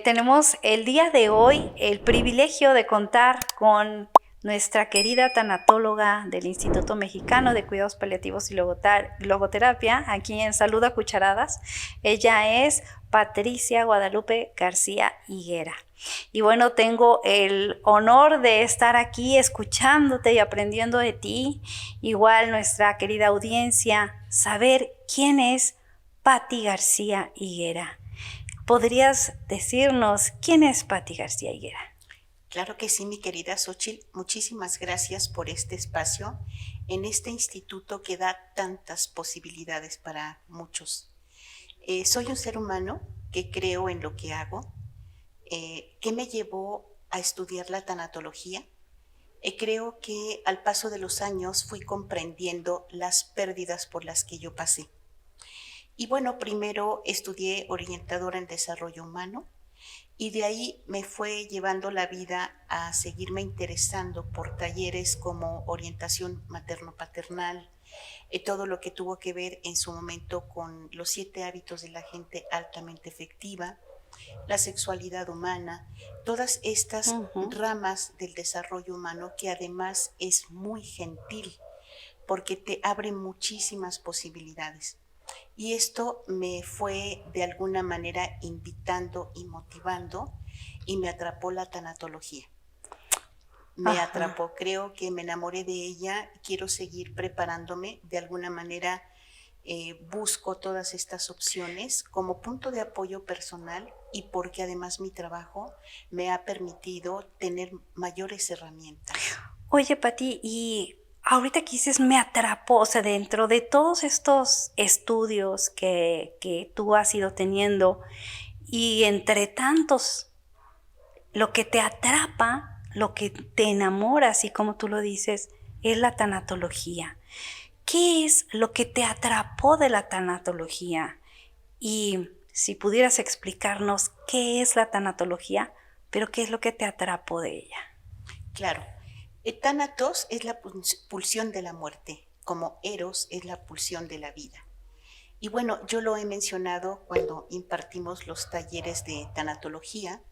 Tenemos el día de hoy el privilegio de contar con nuestra querida tanatóloga del Instituto Mexicano de Cuidados Paliativos y Logoterapia, aquí en Salud a Cucharadas. Ella es Patricia Guadalupe García Higuera. Y bueno, tengo el honor de estar aquí escuchándote y aprendiendo de ti. Igual nuestra querida audiencia, saber quién es Pati García Higuera. ¿Podrías decirnos quién es Pati García Higuera? Claro que sí, mi querida Xóchitl. Muchísimas gracias por este espacio en este instituto que da tantas posibilidades para muchos. Soy un ser humano que creo en lo que hago, que me llevó a estudiar la tanatología. Creo que al paso de los años fui comprendiendo las pérdidas por las que yo pasé. Y bueno, primero estudié orientadora en desarrollo humano y de ahí me fue llevando la vida a seguirme interesando por talleres como orientación materno-paternal, todo lo que tuvo que ver en su momento con los 7 hábitos de la gente altamente efectiva, la sexualidad humana, todas estas ramas del desarrollo humano que además es muy gentil porque te abre muchísimas posibilidades. Y esto me fue de alguna manera invitando y motivando y me atrapó la tanatología. Me atrapó, creo que me enamoré de ella, quiero seguir preparándome, de alguna manera busco todas estas opciones como punto de apoyo personal y porque además mi trabajo me ha permitido tener mayores herramientas. Oye, Pati, y ahorita que dices me atrapó, o sea, dentro de todos estos estudios que tú has ido teniendo y entre tantos, lo que te atrapa, lo que te enamora, así como tú lo dices, es la tanatología. ¿Qué es lo que te atrapó de la tanatología? Y si pudieras explicarnos qué es la tanatología, pero qué es lo que te atrapó de ella. Claro, Thanatos es la pulsión de la muerte, como Eros es la pulsión de la vida. Y bueno, yo lo he mencionado cuando impartimos los talleres de tanatología.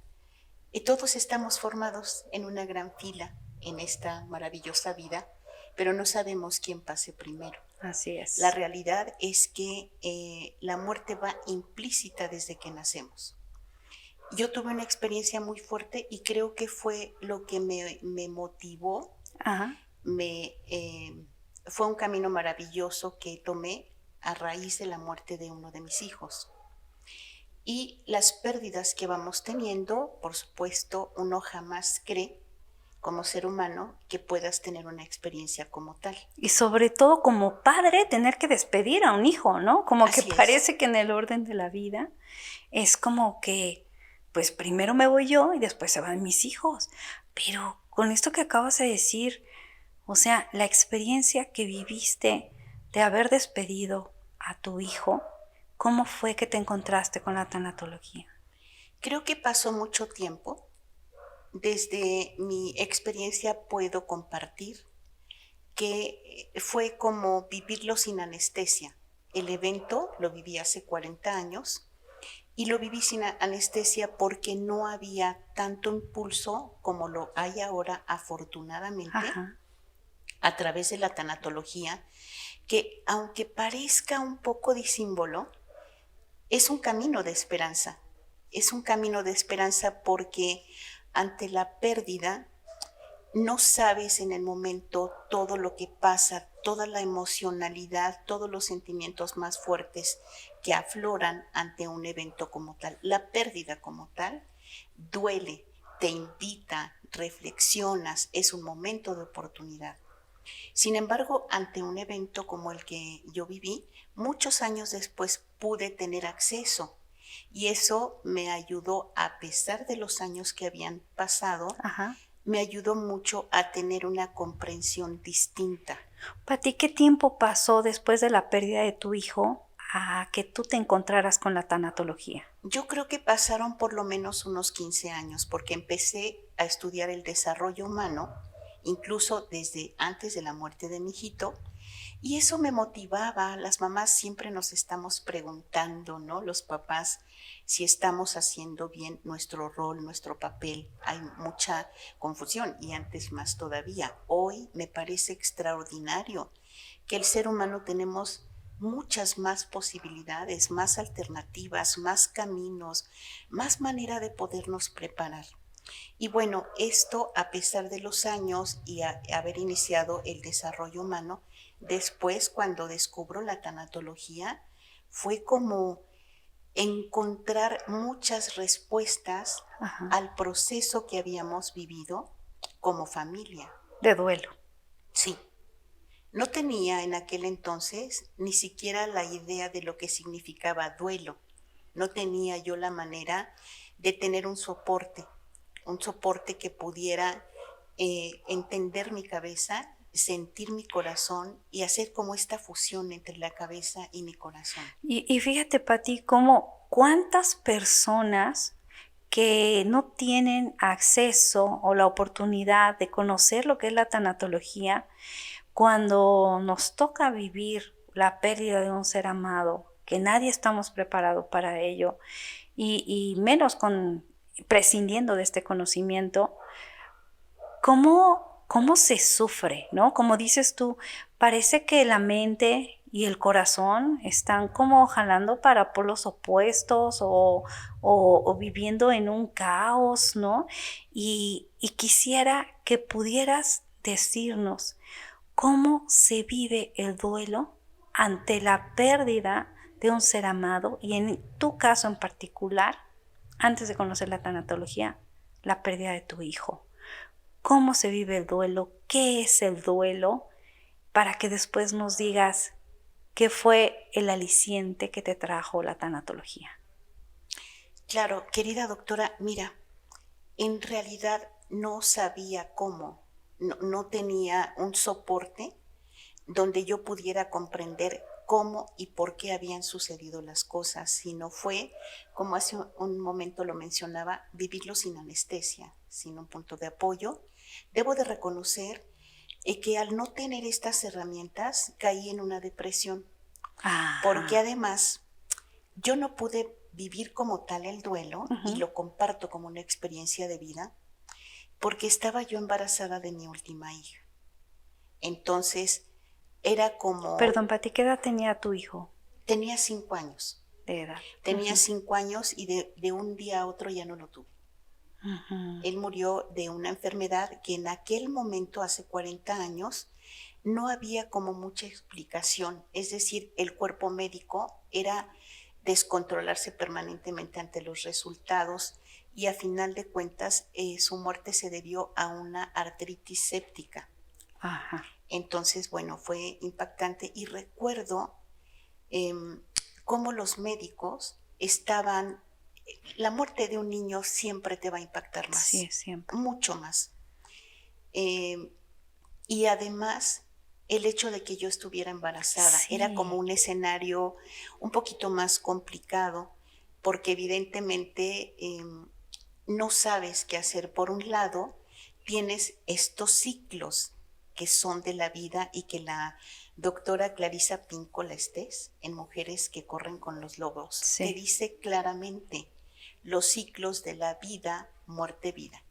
Todos estamos formados en una gran fila en esta maravillosa vida, pero no sabemos quién pase primero. Así es. La realidad es que la muerte va implícita desde que nacemos. Yo tuve una experiencia muy fuerte y creo que fue lo que me motivó. Fue un camino maravilloso que tomé a raíz de la muerte de uno de mis hijos. Y las pérdidas que vamos teniendo, por supuesto, uno jamás cree como ser humano que puedas tener una experiencia como tal. Y sobre todo como padre tener que despedir a un hijo, ¿no? Como Así que parece que en el orden de la vida es como que pues primero me voy yo y después se van mis hijos. Pero con esto que acabas de decir, o sea, la experiencia que viviste de haber despedido a tu hijo, ¿cómo fue que te encontraste con la tanatología? Creo que pasó mucho tiempo. Desde mi experiencia puedo compartir que fue como vivirlo sin anestesia. El evento lo viví hace 40 años y lo viví sin anestesia porque no había tanto impulso como lo hay ahora, afortunadamente, a través de la tanatología, que aunque parezca un poco disímbolo, es un camino de esperanza. Es un camino de esperanza porque ante la pérdida no sabes en el momento todo lo que pasa, toda la emocionalidad, todos los sentimientos más fuertes que afloran ante un evento como tal. La pérdida como tal duele, te invita, reflexionas, es un momento de oportunidad. Sin embargo, ante un evento como el que yo viví, muchos años después pude tener acceso y eso me ayudó, a pesar de los años que habían pasado, me ayudó mucho a tener una comprensión distinta. Pati, ¿qué tiempo pasó después de la pérdida de tu hijo a que tú te encontraras con la tanatología? Yo creo que pasaron por lo menos unos 15 años, porque empecé a estudiar el desarrollo humano, incluso desde antes de la muerte de mi hijito, Y eso me motivaba. Las mamás siempre nos estamos preguntando, ¿no? Los papás, si estamos haciendo bien nuestro rol, nuestro papel. Hay mucha confusión y antes más todavía. Hoy me parece extraordinario que el ser humano tenemos muchas más posibilidades, más alternativas, más caminos, más manera de podernos preparar. Y bueno, esto a pesar de los años y haber iniciado el desarrollo humano, después cuando descubro la tanatología, fue como encontrar muchas respuestas Ajá. al proceso que habíamos vivido como familia. De duelo. Sí, no tenía en aquel entonces ni siquiera la idea de lo que significaba duelo. No tenía yo la manera de tener un soporte que pudiera entender mi cabeza, sentir mi corazón y hacer como esta fusión entre la cabeza y mi corazón. Y fíjate, Pati, cómo cuántas personas que no tienen acceso o la oportunidad de conocer lo que es la tanatología, cuando nos toca vivir la pérdida de un ser amado, que nadie estamos preparados para ello, y menos prescindiendo de este conocimiento, ¿cómo se sufre, ¿no? Como dices tú, parece que la mente y el corazón están como jalando para polos opuestos o viviendo en un caos, ¿no? Y quisiera que pudieras decirnos cómo se vive el duelo ante la pérdida de un ser amado y en tu caso en particular, antes de conocer la tanatología, la pérdida de tu hijo. ¿Cómo se vive el duelo? ¿Qué es el duelo? Para que después nos digas qué fue el aliciente que te trajo la tanatología. Claro, querida doctora, mira, en realidad no sabía cómo, no tenía un soporte donde yo pudiera comprender cómo y por qué habían sucedido las cosas, sino fue, como hace un momento lo mencionaba, vivirlo sin anestesia, sin un punto de apoyo. Debo de reconocer que al no tener estas herramientas caí en una depresión, porque además yo no pude vivir como tal el duelo, y lo comparto como una experiencia de vida, porque estaba yo embarazada de mi última hija. Entonces, era como... Perdón, Pati, ¿qué edad tenía tu hijo? Tenía 5 años. De edad. Tenía 5 años y de un día a otro ya no lo tuve. Él murió de una enfermedad que en aquel momento, hace 40 años, no había como mucha explicación. Es decir, el cuerpo médico era descontrolarse permanentemente ante los resultados y a final de cuentas su muerte se debió a una artritis séptica. Ajá. Entonces, bueno, fue impactante y recuerdo cómo los médicos estaban... La muerte de un niño siempre te va a impactar más. Sí, siempre. Mucho más. Y además, el hecho de que yo estuviera embarazada era como un escenario un poquito más complicado, porque evidentemente no sabes qué hacer. Por un lado, tienes estos ciclos que son de la vida y que la doctora Clarisa Pinkola Estés, en Mujeres que corren con los lobos, te dice claramente los ciclos de la vida, muerte, vida.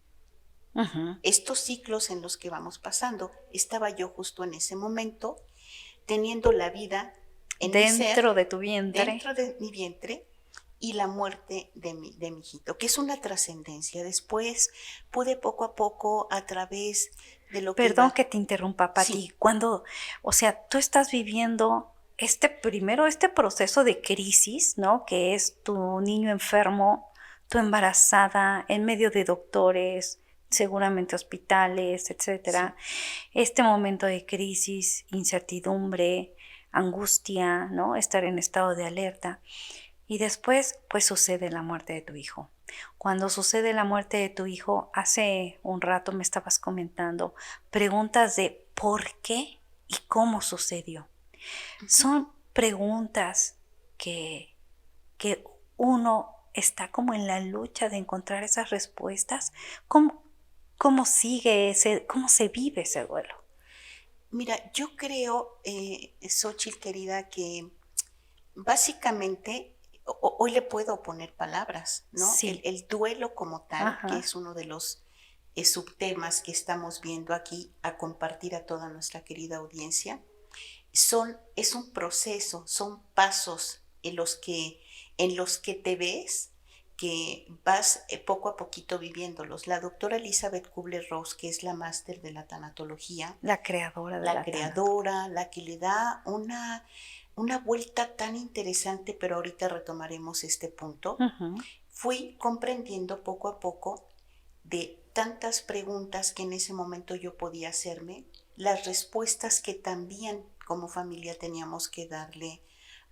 Estos ciclos en los que vamos pasando, estaba yo justo en ese momento teniendo la vida en dentro de tu vientre, dentro de mi vientre, y la muerte de mi hijito, que es una trascendencia. Después pude poco a poco, a través de lo que... Perdón que te interrumpa, Pati. Sí. Cuando, o sea, tú estás viviendo este proceso de crisis, ¿no? Que es tu niño enfermo, tu embarazada, en medio de doctores, seguramente hospitales, etcétera. Sí. Este momento de crisis, incertidumbre, angustia, ¿no? Estar en estado de alerta. Y después, pues sucede la muerte de tu hijo. Cuando sucede la muerte de tu hijo, hace un rato me estabas comentando preguntas de por qué y cómo sucedió. Son preguntas que uno está como en la lucha de encontrar esas respuestas. ¿Cómo sigue cómo se vive ese duelo? Mira, yo creo, Xóchitl querida, que básicamente hoy le puedo poner palabras, ¿no? Sí. El duelo como tal, que Ajá. es uno de los subtemas que estamos viendo aquí a compartir a toda nuestra querida audiencia, es un proceso, son pasos en los que te ves, que vas poco a poquito viviéndolos. La doctora Elizabeth Kubler-Ross, que es la máster de la tanatología, La creadora de la la tanatología. creadora, la que le da una vuelta tan interesante, pero ahorita retomaremos este punto, Ujú. fui comprendiendo poco a poco de tantas preguntas que en ese momento yo podía hacerme, las respuestas que también como familia teníamos que darle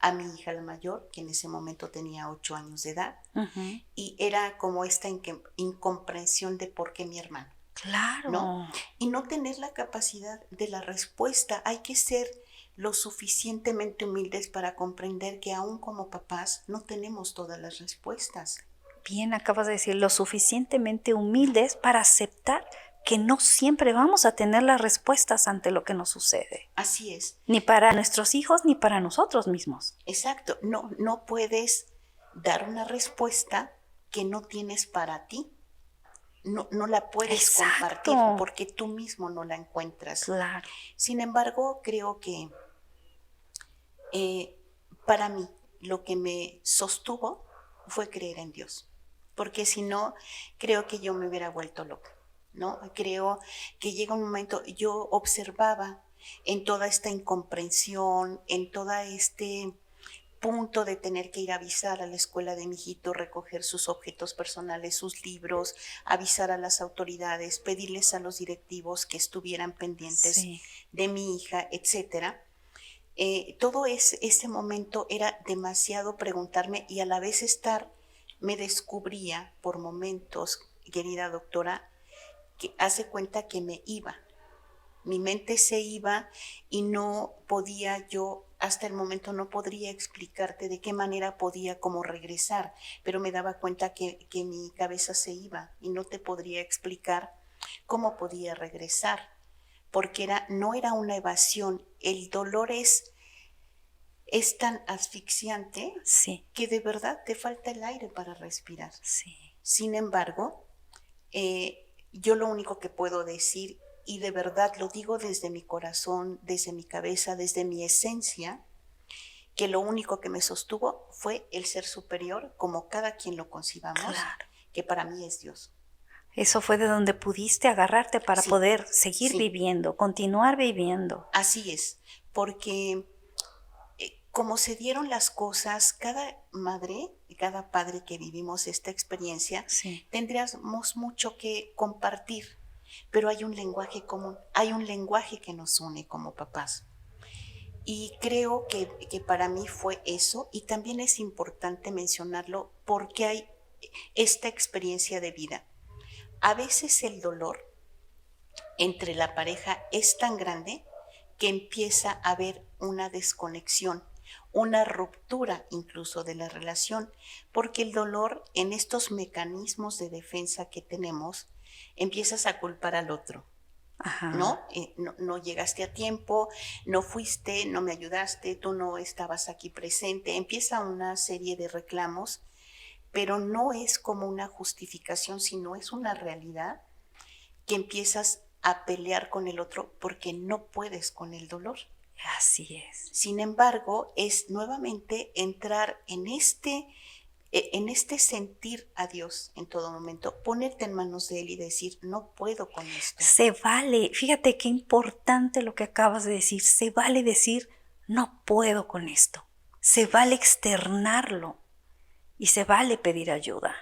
a mi hija la mayor, que en ese momento tenía 8 años de edad, Ujú. y era como esta incomprensión de por qué mi hermano, ¿no? Claro. Y no tener la capacidad de la respuesta. Hay que ser lo suficientemente humildes para comprender que aún como papás no tenemos todas las respuestas. Bien, acabas de decir, lo suficientemente humildes para aceptar que no siempre vamos a tener las respuestas ante lo que nos sucede, Así es, ni para nuestros hijos ni para nosotros mismos. exacto. No, no puedes dar una respuesta que no tienes para ti. No, no la puedes Exacto, compartir porque tú mismo no la encuentras. claro. Sin embargo, creo que eh, para mí lo que me sostuvo fue creer en Dios, porque si no, creo que yo me hubiera vuelto loca, ¿no? Creo que llega un momento, yo observaba en toda esta incomprensión, en todo este punto de tener que ir a avisar a la escuela de mi hijito, recoger sus objetos personales, sus libros, avisar a las autoridades, pedirles a los directivos que estuvieran pendientes Sí. de mi hija, etcétera. Ese momento era demasiado preguntarme y a la vez me descubría por momentos, querida doctora, que hace cuenta que me iba. Mi mente se iba y no podía yo, hasta el momento no podría explicarte de qué manera podía como regresar, pero me daba cuenta que mi cabeza se iba y no te podría explicar cómo podía regresar, porque no era una evasión, el dolor es tan asfixiante Sí, que de verdad te falta el aire para respirar. sí. Sin embargo, yo lo único que puedo decir, y de verdad lo digo desde mi corazón, desde mi cabeza, desde mi esencia, que lo único que me sostuvo fue el ser superior, como cada quien lo concibamos, Claro. que para mí es Dios. Eso fue de donde pudiste agarrarte para Sí, poder seguir sí, viviendo, continuar viviendo. así es, porque como se dieron las cosas, cada madre y cada padre que vivimos esta experiencia, Sí. tendríamos mucho que compartir, pero hay un lenguaje común, hay un lenguaje que nos une como papás. Y creo que para mí fue eso, y también es importante mencionarlo porque hay esta experiencia de vida. A veces el dolor entre la pareja es tan grande que empieza a haber una desconexión, una ruptura incluso de la relación, porque el dolor en estos mecanismos de defensa que tenemos, empiezas a culpar al otro. ¿No? Ajá. No llegaste a tiempo, no fuiste, no me ayudaste, tú no estabas aquí presente. Empieza una serie de reclamos, pero no es como una justificación, sino es una realidad que empiezas a pelear con el otro porque no puedes con el dolor. Así es. Sin embargo, es nuevamente entrar en este sentir a Dios en todo momento, ponerte en manos de Él y decir, no puedo con esto. Se vale, fíjate qué importante lo que acabas de decir, se vale decir, no puedo con esto, se vale externarlo y se vale pedir ayuda.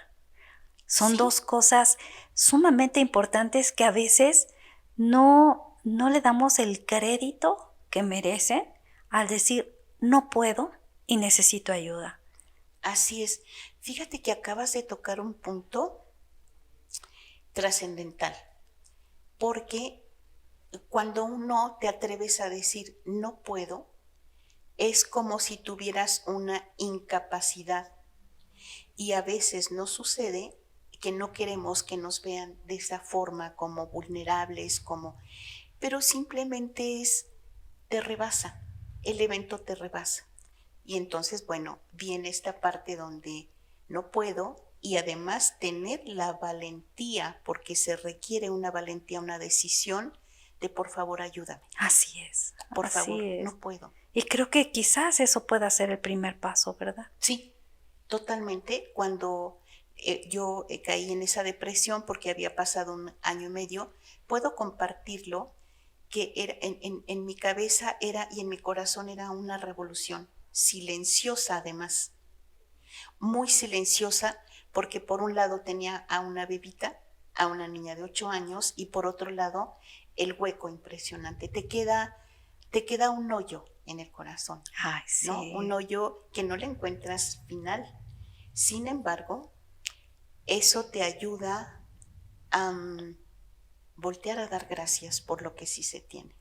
Son Sí, dos cosas sumamente importantes que a veces no le damos el crédito que merecen al decir, no puedo y necesito ayuda. así es. Fíjate que acabas de tocar un punto trascendental, porque cuando uno te atreves a decir no puedo, es como si tuvieras una incapacidad y a veces nos sucede que no queremos que nos vean de esa forma como vulnerables, como pero simplemente te rebasa, el evento te rebasa. Y entonces, bueno, viene esta parte donde no puedo, y además tener la valentía, porque se requiere una valentía, una decisión de por favor ayúdame. Así es, Por así favor, es. no puedo. Y creo que quizás eso pueda ser el primer paso, ¿verdad? Sí, totalmente. Cuando yo caí en esa depresión porque había pasado 1 año y medio, puedo compartirlo, que era, en mi cabeza era y en mi corazón era una revolución, silenciosa además, muy silenciosa, porque por un lado tenía a una bebita, a una niña de 8 años, y por otro lado el hueco impresionante. Te queda un hoyo en el corazón, Ay, sí. ¿no? Un hoyo que no le encuentras final. Sin embargo, eso te ayuda a voltear a dar gracias por lo que sí se tiene.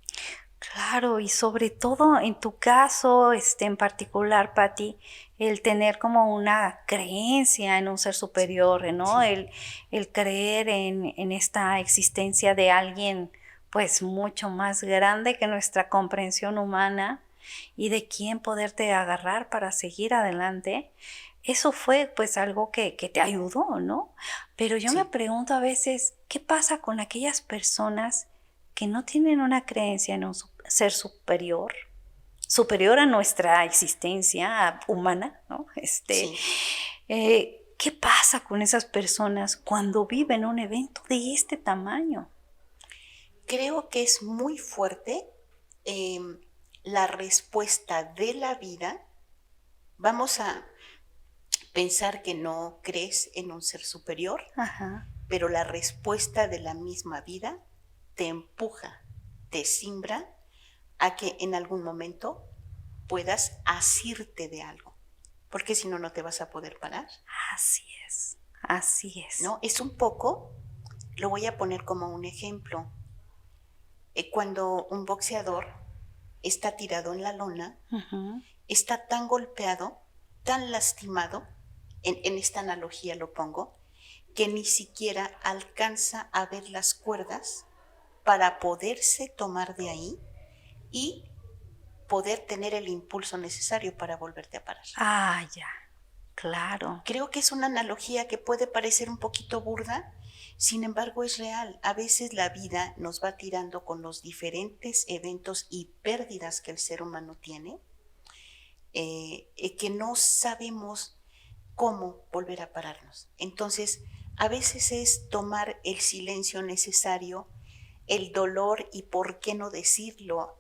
Claro, y sobre todo en tu caso, en particular, Patti, el tener como una creencia en un ser superior, ¿no? Sí. El creer en esta existencia de alguien, pues mucho más grande que nuestra comprensión humana y de quién poderte agarrar para seguir adelante. Eso fue pues algo que te ayudó, ¿no? Pero yo Sí. me pregunto a veces, ¿qué pasa con aquellas personas que no tienen una creencia en un ser superior, superior a nuestra existencia humana, ¿no? Sí. ¿Qué pasa con esas personas cuando viven un evento de este tamaño? Creo que es muy fuerte la respuesta de la vida. Vamos a pensar que no crees en un ser superior, Ajá. pero la respuesta de la misma vida te empuja, te simbra a que en algún momento puedas asirte de algo, porque si no, no te vas a poder parar. Así es, así es. ¿No? Es un poco, lo voy a poner como un ejemplo, cuando un boxeador está tirado en la lona, Uh-huh. está tan golpeado, tan lastimado, en esta analogía lo pongo, que ni siquiera alcanza a ver las cuerdas para poderse tomar de ahí y poder tener el impulso necesario para volverte a parar. Ah, ya, claro. Creo que es una analogía que puede parecer un poquito burda, sin embargo es real. A veces la vida nos va tirando con los diferentes eventos y pérdidas que el ser humano tiene, que no sabemos cómo volver a pararnos. Entonces, a veces es tomar el silencio necesario, el dolor y por qué no decirlo.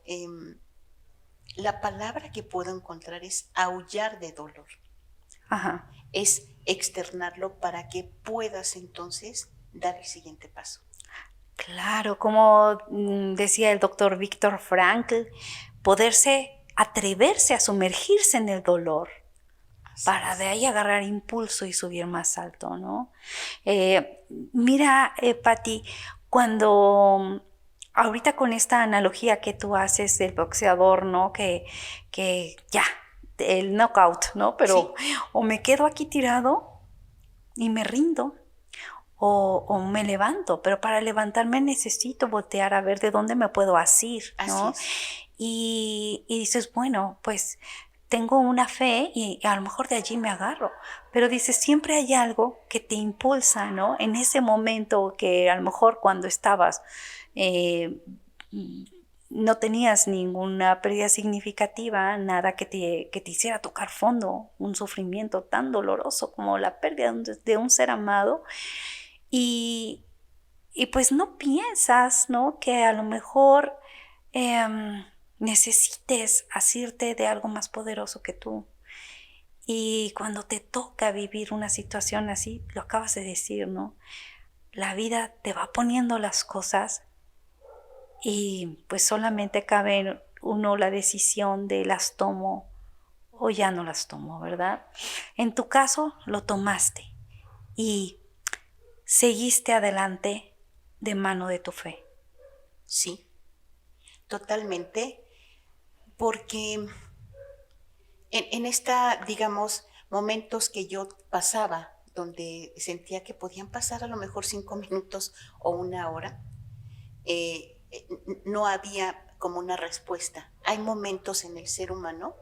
La palabra que puedo encontrar es aullar de dolor. Ajá. Es externarlo para que puedas entonces dar el siguiente paso. Claro, como decía el doctor Viktor Frankl, atreverse a sumergirse en el dolor para de ahí agarrar impulso y subir más alto, ¿no? Mira, Patti, cuando ahorita con esta analogía que tú haces del boxeador, ¿no? Que ya, el knockout, ¿no? Pero sí, o me quedo aquí tirado y me rindo, o me levanto, pero para levantarme necesito voltear a ver de dónde me puedo asir, ¿no? así es. Y dices, bueno, pues tengo una fe y a lo mejor de allí me agarro, pero dices, siempre hay algo que te impulsa, ¿no? En ese momento que a lo mejor cuando estabas no tenías ninguna pérdida significativa, nada que te hiciera tocar fondo, un sufrimiento tan doloroso como la pérdida de un ser amado, y pues no piensas, ¿no? Que a lo mejor necesites asirte de algo más poderoso que tú. Y cuando te toca vivir una situación así, lo acabas de decir, ¿no? La vida te va poniendo las cosas y pues solamente cabe en uno la decisión de las tomo o ya no las tomo, ¿verdad? En tu caso lo tomaste y seguiste adelante de mano de tu fe. Sí, totalmente, porque en esta, digamos, momentos que yo pasaba, donde sentía que podían pasar a lo mejor 5 minutos o 1 hora, no había como una respuesta. Hay momentos en el ser humano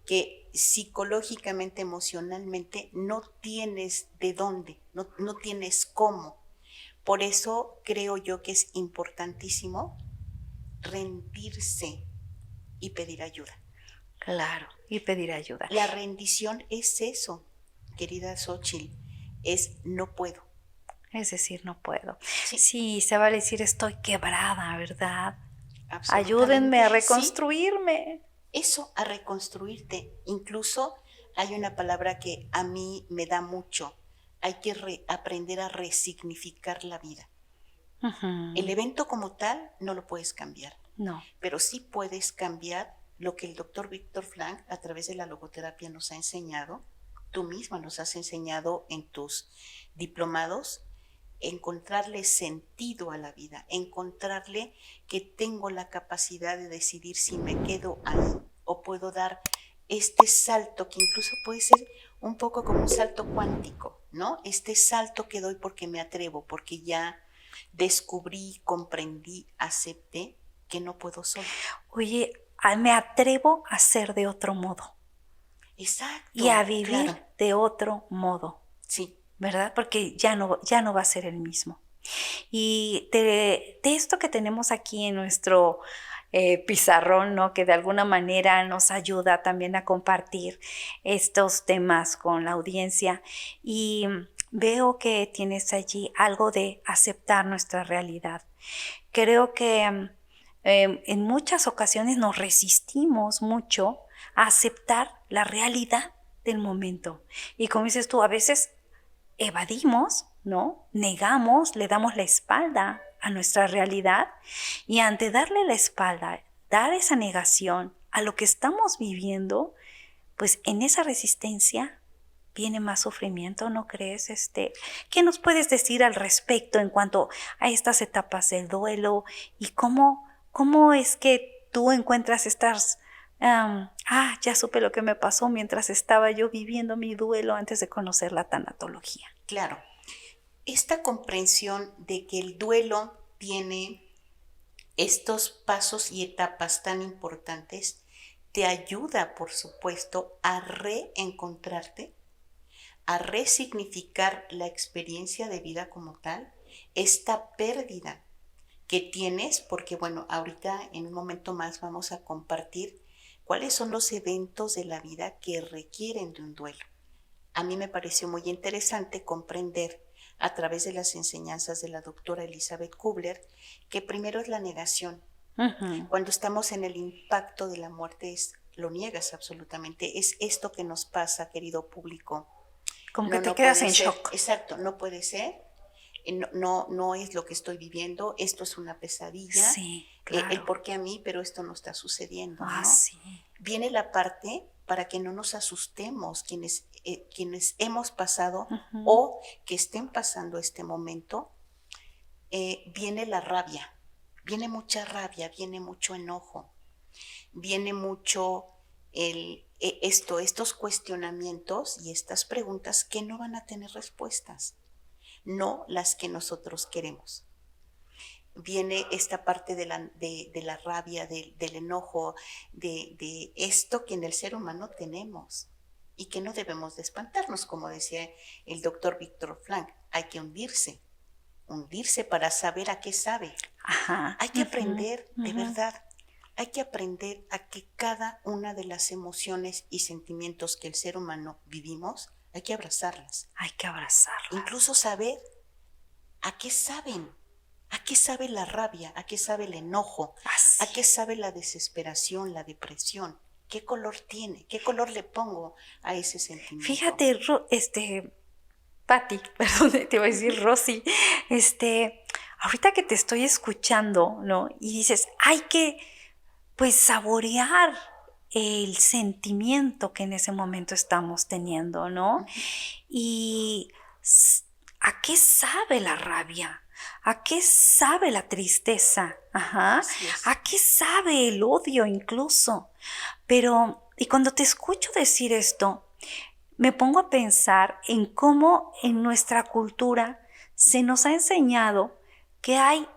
que psicológicamente, emocionalmente, no tienes de dónde, no tienes cómo. Por eso creo yo que es importantísimo rendirse y pedir ayuda. Claro, y pedir ayuda. La rendición es eso, querida Xóchitl, es no puedo. Es decir, no puedo. Sí, Sí, se vale decir estoy quebrada, ¿verdad? absolutamente. Ayúdenme a reconstruirme. Sí, eso, a reconstruirte. Incluso hay una palabra que a mí me da mucho. Hay que aprender a resignificar la vida. Uh-huh. El evento como tal no lo puedes cambiar. No. Pero sí puedes cambiar lo que el doctor Víctor Frank a través de la logoterapia nos ha enseñado. Tú misma nos has enseñado en tus diplomados, encontrarle sentido a la vida, encontrarle que tengo la capacidad de decidir si me quedo ahí o puedo dar este salto que incluso puede ser un poco como un salto cuántico, ¿no? Este salto que doy porque me atrevo, porque ya descubrí, comprendí, acepté que no puedo solo. Oye, me atrevo a ser de otro modo. Exacto. Y a vivir claro. de otro modo. Sí. ¿Verdad? Porque ya no va a ser el mismo. Y de esto que tenemos aquí en nuestro pizarrón, ¿no? Que de alguna manera nos ayuda también a compartir estos temas con la audiencia. Y veo que tienes allí algo de aceptar nuestra realidad. Creo que en muchas ocasiones nos resistimos mucho a aceptar la realidad del momento. Y como dices tú, a veces evadimos, ¿no? Negamos, le damos la espalda a nuestra realidad y ante darle la espalda, dar esa negación a lo que estamos viviendo, pues en esa resistencia viene más sufrimiento, ¿no crees? ¿Qué nos puedes decir al respecto en cuanto a estas etapas del duelo y cómo es que tú encuentras estas ya supe lo que me pasó mientras estaba yo viviendo mi duelo antes de conocer la tanatología? Claro, esta comprensión de que el duelo tiene estos pasos y etapas tan importantes te ayuda, por supuesto, a reencontrarte, a resignificar la experiencia de vida como tal, esta pérdida que tienes, porque bueno, ahorita en un momento más vamos a compartir cuáles son los eventos de la vida que requieren de un duelo. A mí me pareció muy interesante comprender a través de las enseñanzas de la doctora Elizabeth Kubler que primero es la negación. Uh-huh. Cuando estamos en el impacto de la muerte lo niegas absolutamente. Es esto que nos pasa, querido público. Como que te quedas en shock. Exacto, no puede ser. No es lo que estoy viviendo, esto es una pesadilla. Sí, claro. El por qué a mí, pero esto no está sucediendo, ¿no? Sí. Viene la parte para que no nos asustemos quienes hemos pasado uh-huh. o que estén pasando este momento. Viene la rabia, viene mucha rabia, viene mucho enojo, viene mucho estos cuestionamientos y estas preguntas que no van a tener respuestas, no las que nosotros queremos. Viene esta parte de la rabia, del enojo, de esto que en el ser humano tenemos y que no debemos de espantarnos, como decía el doctor Víctor Frank. Hay que hundirse para saber a qué sabe. Ajá. Hay que aprender, de verdad, hay que aprender a que cada una de las emociones y sentimientos que el ser humano vivimos, hay que abrazarlas. Hay que abrazarlas. Incluso saber a qué saben. ¿A qué sabe la rabia? ¿A qué sabe el enojo? Así. ¿A qué sabe la desesperación, la depresión? ¿Qué color tiene? ¿Qué color le pongo a ese sentimiento? Fíjate, Pati, perdón, te iba a decir Rosy, ahorita que te estoy escuchando, ¿no? Y dices, hay que, pues, saborear el sentimiento que en ese momento estamos teniendo, ¿no? Uh-huh. Y ¿a qué sabe la rabia? ¿A qué sabe la tristeza? Ajá. ¿A qué sabe el odio incluso? Pero, y cuando te escucho decir esto, me pongo a pensar en cómo en nuestra cultura se nos ha enseñado que hay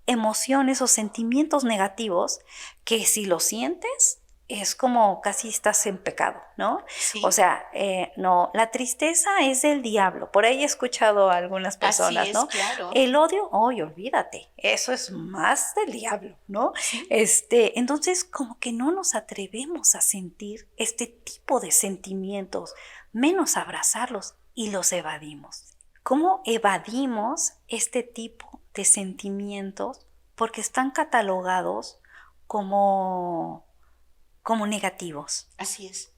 emociones o sentimientos negativos que si los sientes es como casi estás en pecado, ¿no? Sí. O sea, no, la tristeza es del diablo. Por ahí he escuchado a algunas personas, Así es, ¿no? claro. El odio, oye, olvídate, eso es más del diablo, ¿no? Sí. Entonces, como que no nos atrevemos a sentir este tipo de sentimientos, menos abrazarlos y los evadimos. ¿Cómo evadimos este tipo de sentimientos? Porque están catalogados como negativos. Así es.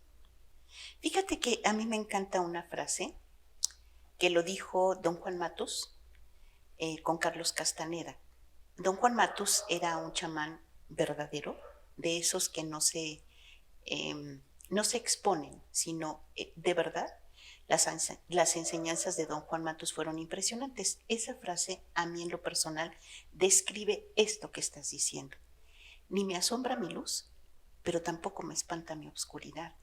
Fíjate que a mí me encanta una frase que lo dijo don Juan Matus con Carlos Castaneda. Don Juan Matus era un chamán verdadero, de esos que no se exponen, sino de verdad las enseñanzas de don Juan Matus fueron impresionantes. Esa frase a mí en lo personal describe esto que estás diciendo. Ni me asombra mi luz, pero tampoco me espanta mi oscuridad.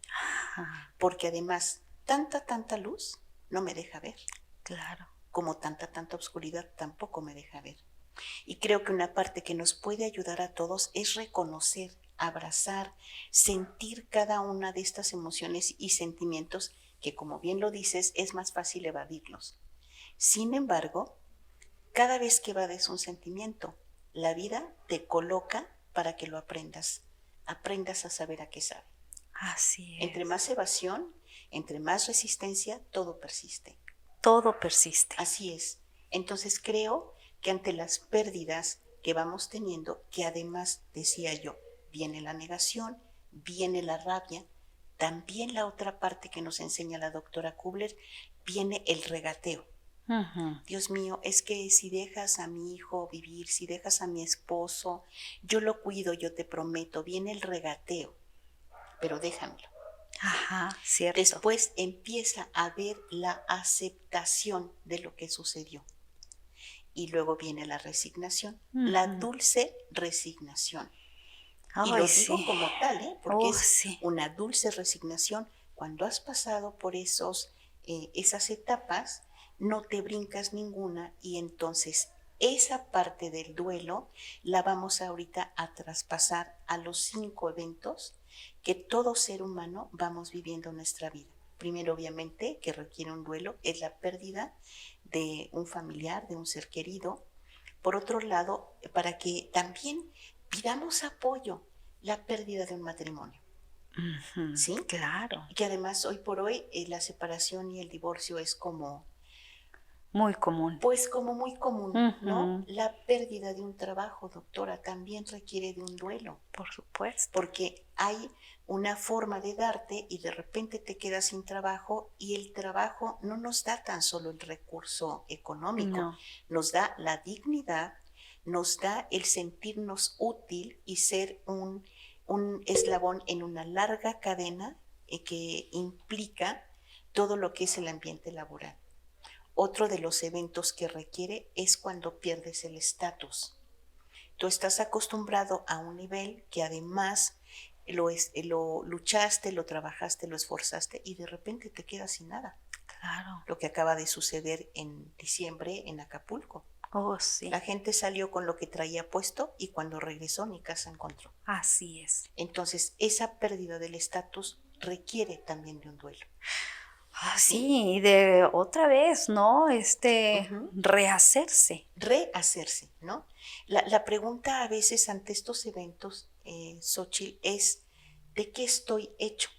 Porque además, tanta luz no me deja ver. Claro. Como tanta oscuridad tampoco me deja ver. Y creo que una parte que nos puede ayudar a todos es reconocer, abrazar, sentir cada una de estas emociones y sentimientos que, como bien lo dices, es más fácil evadirlos. Sin embargo, cada vez que evades un sentimiento, la vida te coloca para que lo aprendas a saber a qué sabe. Así es. Entre más evasión, entre más resistencia, todo persiste. Todo persiste. Así es. Entonces creo que ante las pérdidas que vamos teniendo, que además, decía yo, viene la negación, viene la rabia, también la otra parte que nos enseña la doctora Kubler, viene el regateo. Uh-huh. Dios mío, es que si dejas a mi hijo vivir, si dejas a mi esposo, yo lo cuido, yo te prometo, viene el regateo, pero déjamelo. Ajá, cierto. Después empieza a ver la aceptación de lo que sucedió. Y luego viene la resignación, la dulce resignación. Y lo digo como tal, porque es una dulce resignación. Cuando has pasado por esas etapas, no te brincas ninguna y entonces esa parte del duelo la vamos ahorita a traspasar a los 5 eventos que todo ser humano vamos viviendo en nuestra vida. Primero, obviamente, que requiere un duelo, es la pérdida de un familiar, de un ser querido. Por otro lado, para que también pidamos apoyo, la pérdida de un matrimonio. Uh-huh, ¿sí? Claro. Que además, hoy por hoy, la separación y el divorcio es como... muy común. Pues como muy común, ¿no? La pérdida de un trabajo, doctora, también requiere de un duelo. Por supuesto. Porque hay una forma de darte y de repente te quedas sin trabajo y el trabajo no nos da tan solo el recurso económico, nos da la dignidad, nos da el sentirnos útil y ser un eslabón en una larga cadena que implica todo lo que es el ambiente laboral. Otro de los eventos que requiere es cuando pierdes el estatus. Tú estás acostumbrado a un nivel que además lo luchaste, lo trabajaste, lo esforzaste y de repente te quedas sin nada. Claro. Lo que acaba de suceder en diciembre en Acapulco. Oh, sí. La gente salió con lo que traía puesto y cuando regresó ni casa encontró. Así es. Entonces, esa pérdida del estatus requiere también de un duelo. Sí, y de otra vez, ¿no? Rehacerse. Rehacerse, ¿no? La pregunta a veces ante estos eventos, Xóchitl, es ¿de qué estoy hecho?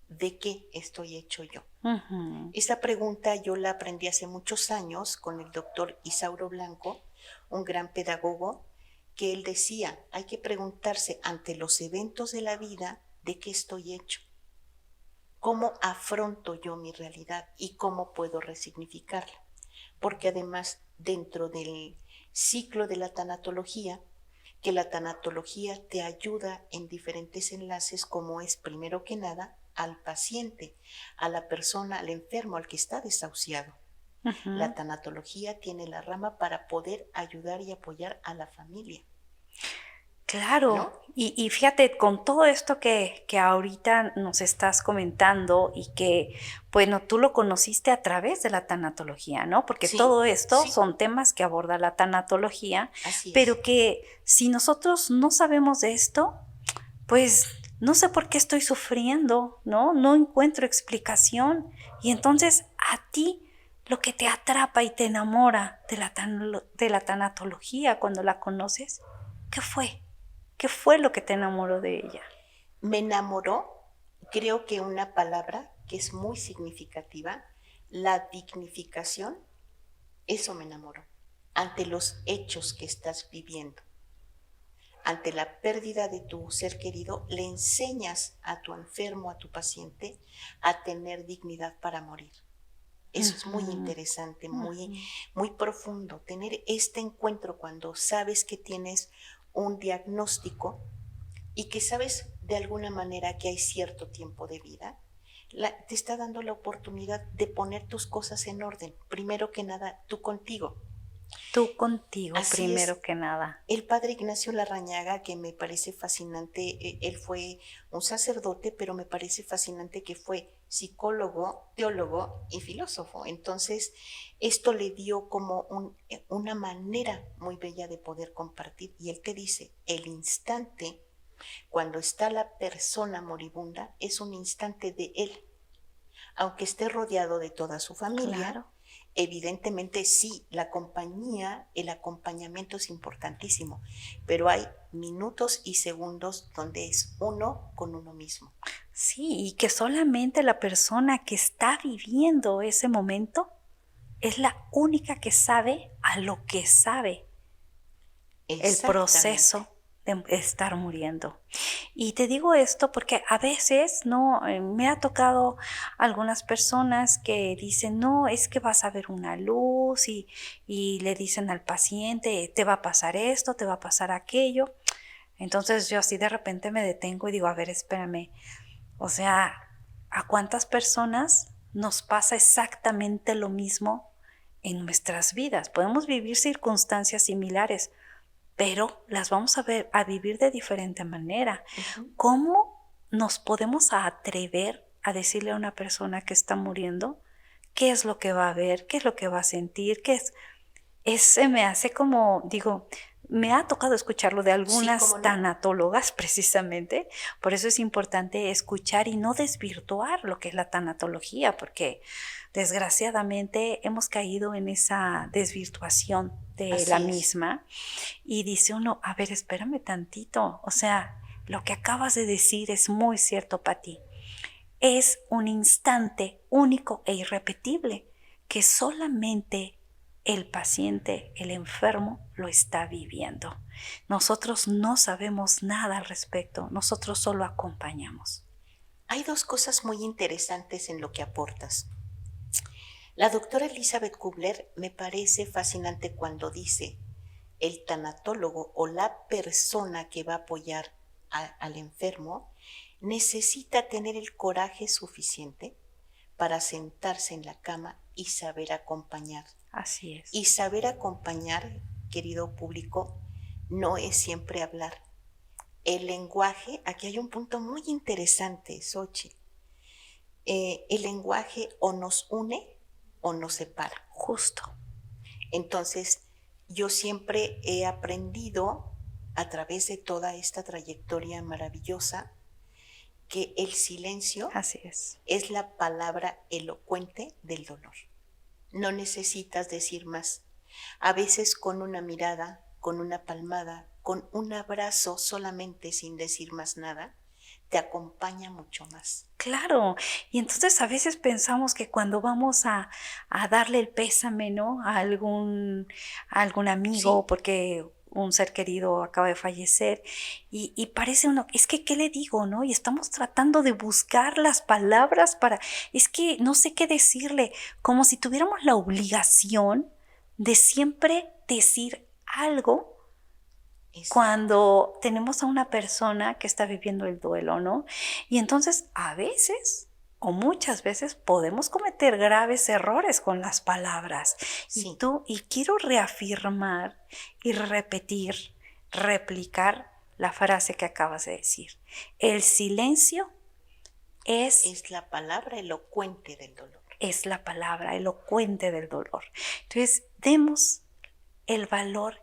¿De qué estoy hecho yo? Uh-huh. Esa pregunta yo la aprendí hace muchos años con el doctor Isauro Blanco, un gran pedagogo, que él decía, hay que preguntarse ante los eventos de la vida, ¿de qué estoy hecho? ¿Cómo afronto yo mi realidad y cómo puedo resignificarla? Porque además, dentro del ciclo de la tanatología, que la tanatología te ayuda en diferentes enlaces, como es primero que nada al paciente, a la persona, al enfermo, al que está desahuciado. Uh-huh. La tanatología tiene la rama para poder ayudar y apoyar a la familia. Claro, ¿no? y fíjate, con todo esto que ahorita nos estás comentando y que, bueno, tú lo conociste a través de la tanatología, ¿no? Porque todo Sí, esto sí, son temas que aborda la tanatología, así es. pero que si nosotros no sabemos de esto, pues no sé por qué estoy sufriendo, ¿no? No encuentro explicación. Y entonces a ti lo que te atrapa y te enamora de la tanatología cuando la conoces, ¿qué fue? ¿Qué fue lo que te enamoró de ella? Me enamoró, creo que una palabra que es muy significativa, la dignificación, eso me enamoró. Ante los hechos que estás viviendo, ante la pérdida de tu ser querido, le enseñas a tu enfermo, a tu paciente, a tener dignidad para morir. Eso es muy Ujú, interesante, muy, ujú. muy profundo. Tener este encuentro cuando sabes que tienes un diagnóstico y que sabes de alguna manera que hay cierto tiempo de vida, te está dando la oportunidad de poner tus cosas en orden. Primero que nada, tú contigo. Tú contigo Así es. primero que nada. El padre Ignacio Larrañaga, que me parece fascinante, él fue un sacerdote, pero me parece fascinante que fue psicólogo, teólogo y filósofo. Entonces, esto le dio como una manera muy bella de poder compartir. Y él te dice, el instante cuando está la persona moribunda es un instante de él, aunque esté rodeado de toda su familia. Claro. Evidentemente sí, la compañía, el acompañamiento es importantísimo, pero hay minutos y segundos donde es uno con uno mismo. Sí, y que solamente la persona que está viviendo ese momento es la única que sabe a lo que sabe el Exactamente. proceso de estar muriendo. Y te digo esto porque a veces no me ha tocado algunas personas que dicen, no, es que vas a ver una luz y le dicen al paciente, te va a pasar esto, te va a pasar aquello. Entonces yo así de repente me detengo y digo, a ver, espérame, o sea, ¿a cuántas personas nos pasa exactamente lo mismo en nuestras vidas? Podemos vivir circunstancias similares, pero las vamos a vivir de diferente manera. Uh-huh. ¿Cómo nos podemos atrever a decirle a una persona que está muriendo qué es lo que va a ver, qué es lo que va a sentir, se me hace como, digo, me ha tocado escucharlo de Sí, cómo algunas no. tanatólogas precisamente, por eso es importante escuchar y no desvirtuar lo que es la tanatología, porque desgraciadamente hemos caído en esa desvirtuación de la Así es. misma y dice uno, a ver, espérame tantito, o sea, lo que acabas de decir es muy cierto para ti. Es un instante único e irrepetible que solamente el paciente, el enfermo, lo está viviendo. Nosotros no sabemos nada al respecto, nosotros solo acompañamos. Hay dos cosas muy interesantes en lo que aportas. La doctora Elizabeth Kubler me parece fascinante cuando dice, el tanatólogo o la persona que va a apoyar al enfermo necesita tener el coraje suficiente para sentarse en la cama y saber acompañar. Así es. Y saber acompañar, querido público, no es siempre hablar. El lenguaje, aquí hay un punto muy interesante, Xochitl. El lenguaje o nos une o nos separa. Justo. Entonces, yo siempre he aprendido a través de toda esta trayectoria maravillosa que el silencio Así es. es la palabra elocuente del dolor. No necesitas decir más. A veces con una mirada, con una palmada, con un abrazo solamente sin decir más nada, te acompaña mucho más. Claro, y entonces a veces pensamos que cuando vamos a darle el pésame, ¿no? A algún amigo, Sí, porque un ser querido acaba de fallecer, y parece uno, es que, ¿qué le digo, no? Y estamos tratando de buscar las palabras es que no sé qué decirle, como si tuviéramos la obligación de siempre decir algo exacto. cuando tenemos a una persona que está viviendo el duelo, ¿no? Y entonces a veces o muchas veces podemos cometer graves errores con las palabras. Sí, Y quiero reafirmar y repetir, replicar la frase que acabas de decir. El silencio es la palabra elocuente del dolor. Es la palabra elocuente del dolor. Entonces, demos el valor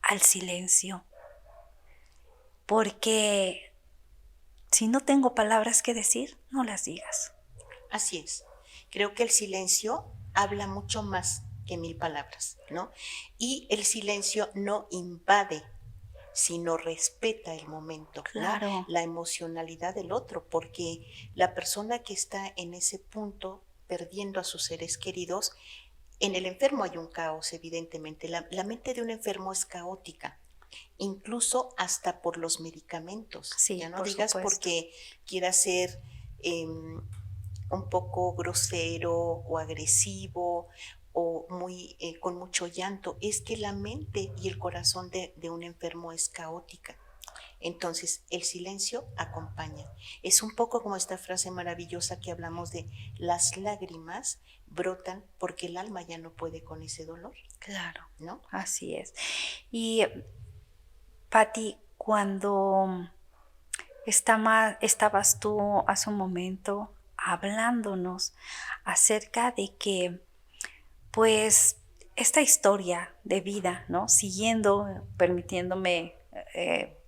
al silencio, porque si no tengo palabras que decir, no las digas. Así es. Creo que el silencio habla mucho más que 1000 palabras, ¿no? Y el silencio no invade, sino respeta el momento, claro, ¿no? La emocionalidad del otro, porque la persona que está en ese punto perdiendo a sus seres queridos, en el enfermo hay un caos, evidentemente. La mente de un enfermo es caótica, incluso hasta por los medicamentos. Sí, ya no por digas supuesto. porque quiera ser un poco grosero o agresivo o con mucho llanto, es que la mente y el corazón de un enfermo es caótica. Entonces, el silencio acompaña. Es un poco como esta frase maravillosa que hablamos de las lágrimas brotan porque el alma ya no puede con ese dolor. Claro, ¿no? Así es. Y, Patti, cuando estabas tú hace un momento hablándonos acerca de que, pues, esta historia de vida, ¿no? Siguiendo, permitiéndome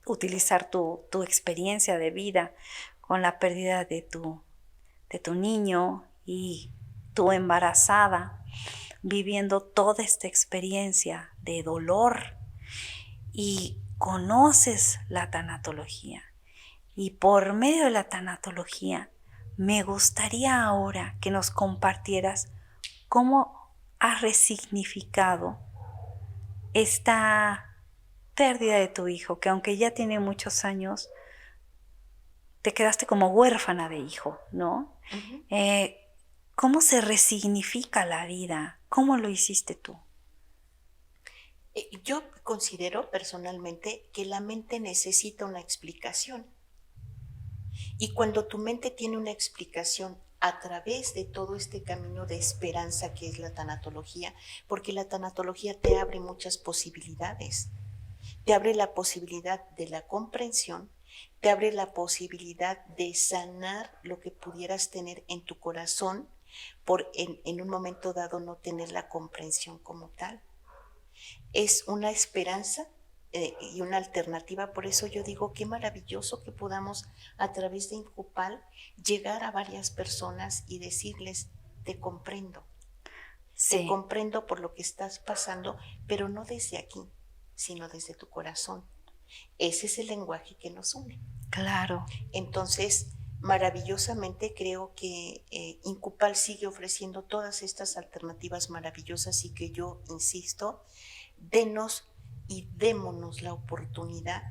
utilizar tu experiencia de vida con la pérdida de tu niño y tu embarazada, viviendo toda esta experiencia de dolor, y conoces la tanatología. Y por medio de la tanatología, me gustaría ahora que nos compartieras cómo has resignificado esta pérdida de tu hijo, que aunque ya tiene muchos años, te quedaste como huérfana de hijo, ¿no? Uh-huh. ¿Cómo se resignifica la vida? ¿Cómo lo hiciste tú? Yo considero personalmente que la mente necesita una explicación. Y cuando tu mente tiene una explicación a través de todo este camino de esperanza que es la tanatología, porque la tanatología te abre muchas posibilidades. Te abre la posibilidad de la comprensión, te abre la posibilidad de sanar lo que pudieras tener en tu corazón por en un momento dado no tener la comprensión como tal. Es una esperanza y una alternativa. Por eso yo digo qué maravilloso que podamos a través de Incupal llegar a varias personas y decirles te comprendo. Sí. Te comprendo por lo que estás pasando, pero no desde aquí, sino desde tu corazón. Ese es el lenguaje que nos une. Claro. Entonces, maravillosamente creo que Incupal sigue ofreciendo todas estas alternativas maravillosas y que yo insisto, denos y démonos la oportunidad.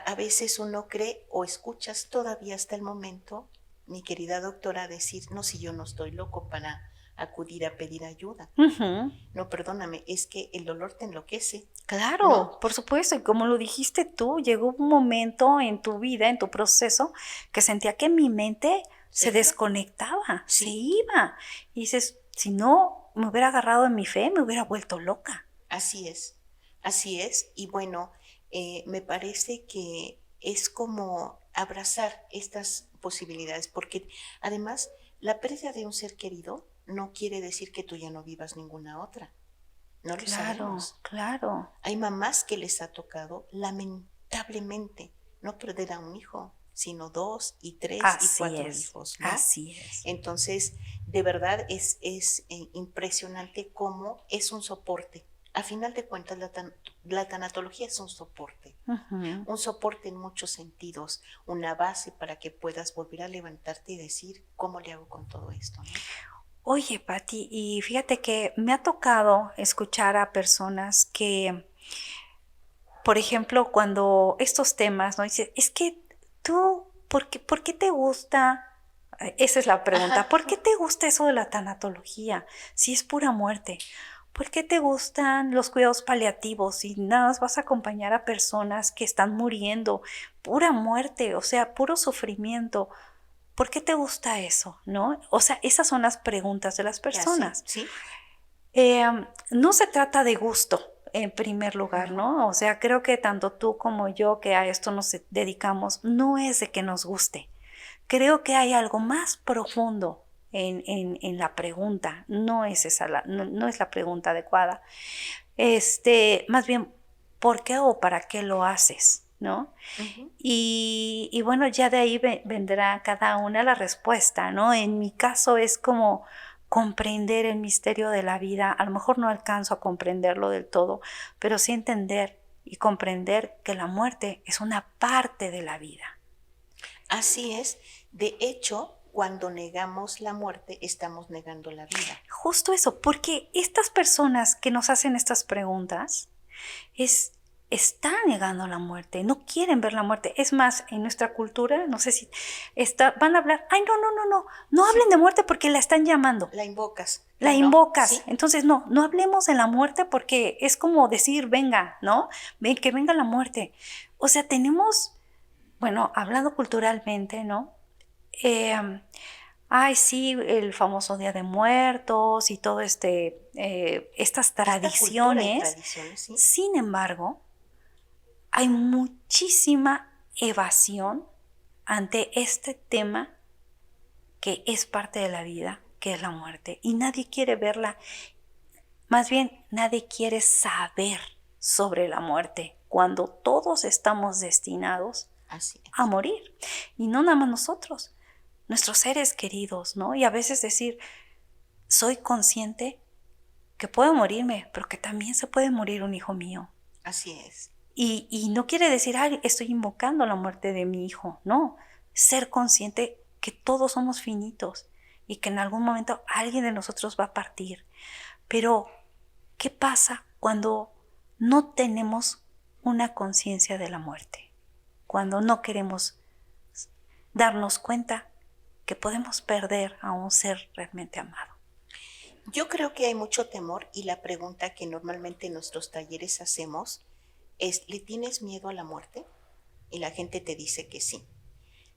A veces uno cree o escuchas todavía hasta el momento, mi querida doctora, decir, no, si yo no estoy loco para acudir a pedir ayuda. Uh-huh. No, perdóname, es que el dolor te enloquece. Claro, ¿no? Por supuesto, y como lo dijiste tú, llegó un momento en tu vida, en tu proceso, que sentía que mi mente se desconectaba, sí. Se iba. Y dices, si no me hubiera agarrado en mi fe, me hubiera vuelto loca. Así es, y bueno, me parece que es como abrazar estas posibilidades, porque además la pérdida de un ser querido no quiere decir que tú ya no vivas ninguna otra. No lo sabemos. Claro. Hay mamás que les ha tocado, lamentablemente, no perder a un hijo, sino 2 y 3 y 4 hijos, ¿no? Así es. Entonces, de verdad es impresionante cómo es un soporte. A final de cuentas, la tanatología es un soporte. Uh-huh. Un soporte en muchos sentidos, una base para que puedas volver a levantarte y decir, ¿cómo le hago con todo esto? ¿no? Oye, Patti, y fíjate que me ha tocado escuchar a personas que, por ejemplo, cuando estos temas, ¿no? Dice, es que tú, ¿por qué te gusta? Esa es la pregunta. Ajá. ¿Por qué te gusta eso de la tanatología? Si es pura muerte. ¿Por qué te gustan los cuidados paliativos? Si nada más vas a acompañar a personas que están muriendo, pura muerte, o sea, puro sufrimiento. ¿Por qué te gusta eso? ¿No? O sea, esas son las preguntas de las personas. ¿Sí? No se trata de gusto. en primer lugar, ¿no? O sea, creo que tanto tú como yo que a esto nos dedicamos, no es de que nos guste. Creo que hay algo más profundo en la pregunta. No es esa no es la pregunta adecuada. Más bien, ¿por qué o para qué lo haces? ¿No? Ujú. Y bueno, ya de ahí vendrá cada una la respuesta, ¿no? En mi caso es como comprender el misterio de la vida. A lo mejor no alcanzo a comprenderlo del todo, pero sí entender y comprender que la muerte es una parte de la vida. Así es. De hecho, cuando negamos la muerte, estamos negando la vida. Justo eso, porque estas personas que nos hacen estas preguntas están negando la muerte, no quieren ver la muerte. Es más, en nuestra cultura, no sé si van a hablar, ay, no hablen de muerte porque la están llamando. La invocas. La ¿no? invocas. ¿Sí? Entonces, no hablemos de la muerte porque es como decir, venga, ¿no? Que venga la muerte. O sea, tenemos, bueno, hablando culturalmente, ¿no? Ay, sí, el famoso Día de Muertos y todo estas Cultura y tradiciones. tradiciones, ¿sí? Sin embargo, hay muchísima evasión ante este tema que es parte de la vida, que es la muerte. Y nadie quiere verla. Más bien, nadie quiere saber sobre la muerte cuando todos estamos destinados a morir. Y no nada más nosotros, nuestros seres queridos, ¿no? Y a veces decir, soy consciente que puedo morirme, pero que también se puede morir un hijo mío. Así es. Y no quiere decir, ay, estoy invocando la muerte de mi hijo. No, ser consciente que todos somos finitos y que en algún momento alguien de nosotros va a partir. Pero, ¿qué pasa cuando no tenemos una conciencia de la muerte? Cuando no queremos darnos cuenta que podemos perder a un ser realmente amado. Yo creo que hay mucho temor y la pregunta que normalmente en nuestros talleres hacemos es, ¿le tienes miedo a la muerte? Y la gente te dice que sí.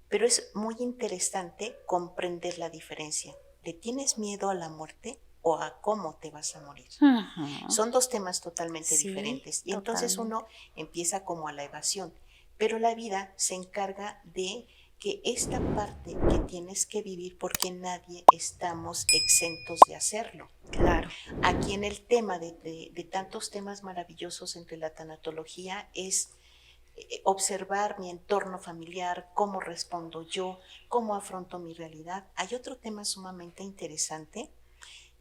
Pero es muy interesante comprender la diferencia. ¿Le tienes miedo a la muerte o a cómo te vas a morir? Uh-huh. Son dos temas totalmente Sí, diferentes. Y totalmente. Entonces uno empieza como a la evasión. Pero la vida se encarga de que esta parte que tienes que vivir, porque nadie estamos exentos de hacerlo. Claro. Aquí en el tema de tantos temas maravillosos entre la tanatología es observar mi entorno familiar, cómo respondo yo, cómo afronto mi realidad. Hay otro tema sumamente interesante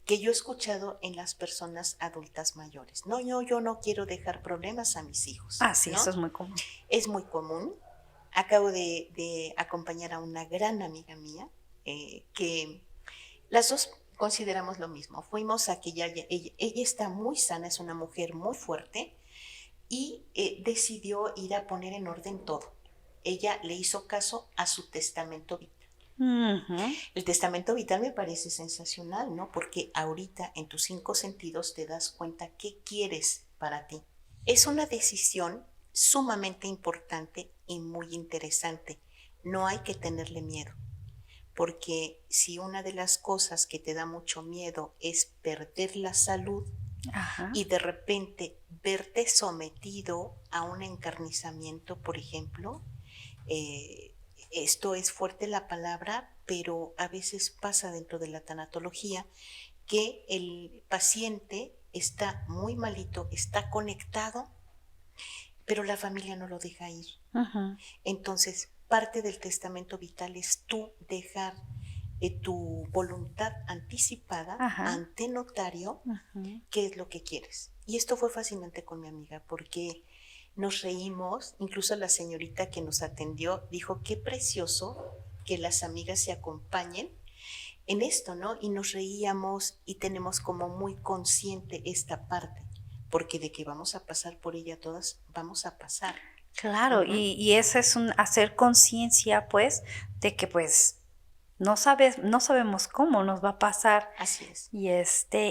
que yo he escuchado en las personas adultas mayores. No, yo no quiero dejar problemas a mis hijos. Ah, sí, ¿no? eso es muy común. Es muy común. Acabo de acompañar a una gran amiga mía que las dos consideramos lo mismo. Fuimos a que ella está muy sana, es una mujer muy fuerte y decidió ir a poner en orden todo. Ella le hizo caso a su testamento vital. Uh-huh. El testamento vital me parece sensacional, ¿no? Porque ahorita en tus 5 sentidos te das cuenta qué quieres para ti. Es una decisión sumamente importante y muy interesante. No hay que tenerle miedo, porque si una de las cosas que te da mucho miedo es perder la salud, ajá, y de repente verte sometido a un encarnizamiento, por ejemplo, esto es fuerte la palabra, pero a veces pasa dentro de la tanatología que el paciente está muy malito, está conectado, pero la familia no lo deja ir. Uh-huh. Entonces, parte del testamento vital es tú dejar tu voluntad anticipada, ajá, ante notario, uh-huh, qué es lo que quieres. Y esto fue fascinante con mi amiga porque nos reímos, incluso la señorita que nos atendió dijo qué precioso que las amigas se acompañen en esto, ¿no? Y nos reíamos y tenemos como muy consciente esta parte, porque de que vamos a pasar por ella todas, vamos a pasar. Claro, uh-huh, y eso es hacer conciencia, pues, de que, pues, no sabemos cómo nos va a pasar. Así es.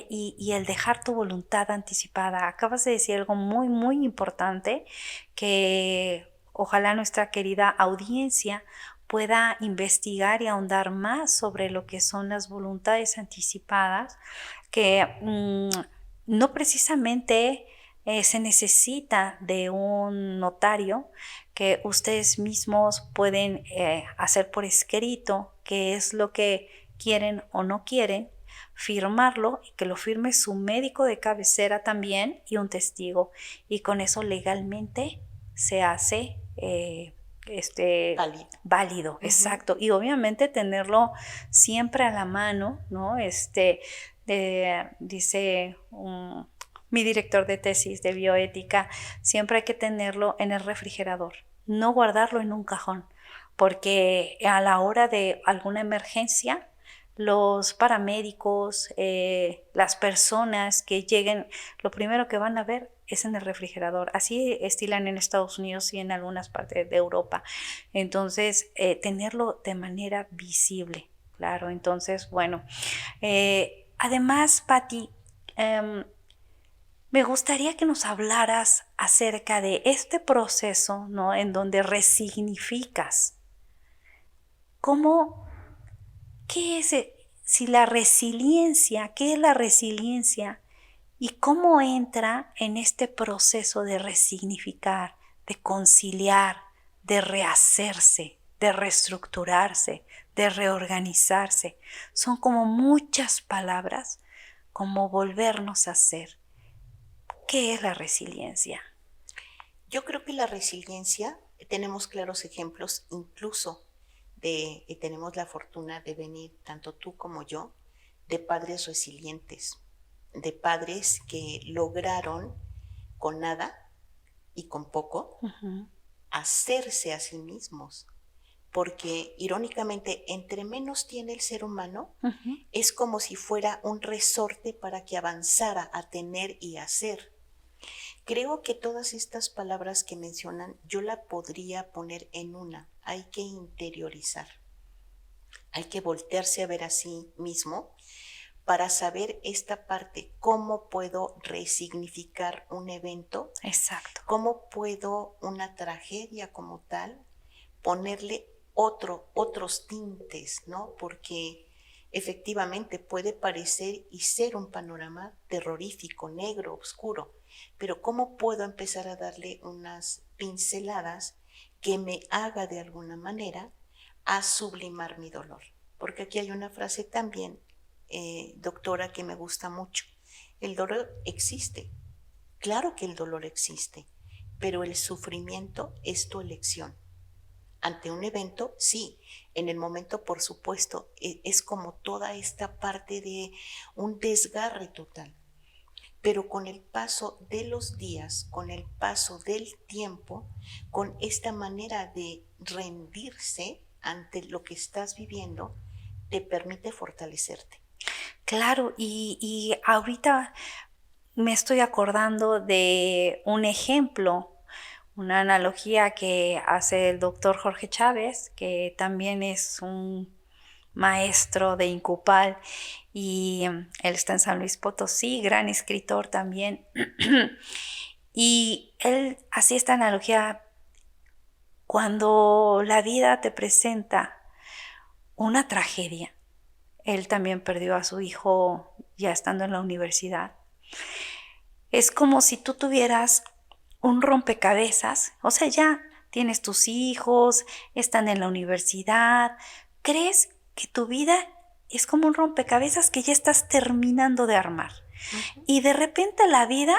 Y el dejar tu voluntad anticipada. Acabas de decir algo muy, muy importante que ojalá nuestra querida audiencia pueda investigar y ahondar más sobre lo que son las voluntades anticipadas, que no precisamente se necesita de un notario que ustedes mismos pueden hacer por escrito qué es lo que quieren o no quieren, firmarlo y que lo firme su médico de cabecera también y un testigo. Y con eso legalmente se hace válido, exacto. Y obviamente tenerlo siempre a la mano, ¿no? Dice mi director de tesis de bioética, siempre hay que tenerlo en el refrigerador, no guardarlo en un cajón, porque a la hora de alguna emergencia, los paramédicos, las personas que lleguen, lo primero que van a ver es en el refrigerador. Así estilan en Estados Unidos y en algunas partes de Europa. Entonces, tenerlo de manera visible, claro. Entonces, bueno, además, Patti, me gustaría que nos hablaras acerca de este proceso, ¿no? En donde resignificas. ¿Qué es la resiliencia? ¿Qué es la resiliencia? ¿Y cómo entra en este proceso de resignificar, de conciliar, de rehacerse, de reestructurarse, de reorganizarse? Son como muchas palabras, como volvernos a ser. ¿Qué es la resiliencia? Yo creo que la resiliencia, tenemos claros ejemplos, incluso tenemos la fortuna de venir, tanto tú como yo, de padres resilientes, de padres que lograron con nada y con poco hacerse a sí mismos. Porque irónicamente, entre menos tiene el ser humano, es como si fuera un resorte para que avanzara a tener y hacer. Creo que todas estas palabras que mencionan, yo la podría poner en una. Hay que interiorizar. Hay que voltearse a ver a sí mismo para saber esta parte, cómo puedo resignificar un evento. Exacto. Cómo puedo una tragedia como tal ponerle otros tintes, ¿no? Porque efectivamente puede parecer y ser un panorama terrorífico, negro, oscuro, pero ¿cómo puedo empezar a darle unas pinceladas que me haga de alguna manera a sublimar mi dolor? Porque aquí hay una frase también, doctora, que me gusta mucho. El dolor existe, claro que el dolor existe, pero el sufrimiento es tu elección. Ante un evento, sí, en el momento, por supuesto, es como toda esta parte de un desgarre total. Pero con el paso de los días, con el paso del tiempo, con esta manera de rendirse ante lo que estás viviendo, te permite fortalecerte. Claro, y ahorita me estoy acordando de un ejemplo, una analogía que hace el doctor Jorge Chávez, que también es un maestro de Incupal y él está en San Luis Potosí, gran escritor también. Y él hacía esta analogía: cuando la vida te presenta una tragedia, él también perdió a su hijo ya estando en la universidad. Es como si tú tuvieras un rompecabezas, o sea, ya tienes tus hijos, están en la universidad, crees que tu vida es como un rompecabezas que ya estás terminando de armar. Y de repente la vida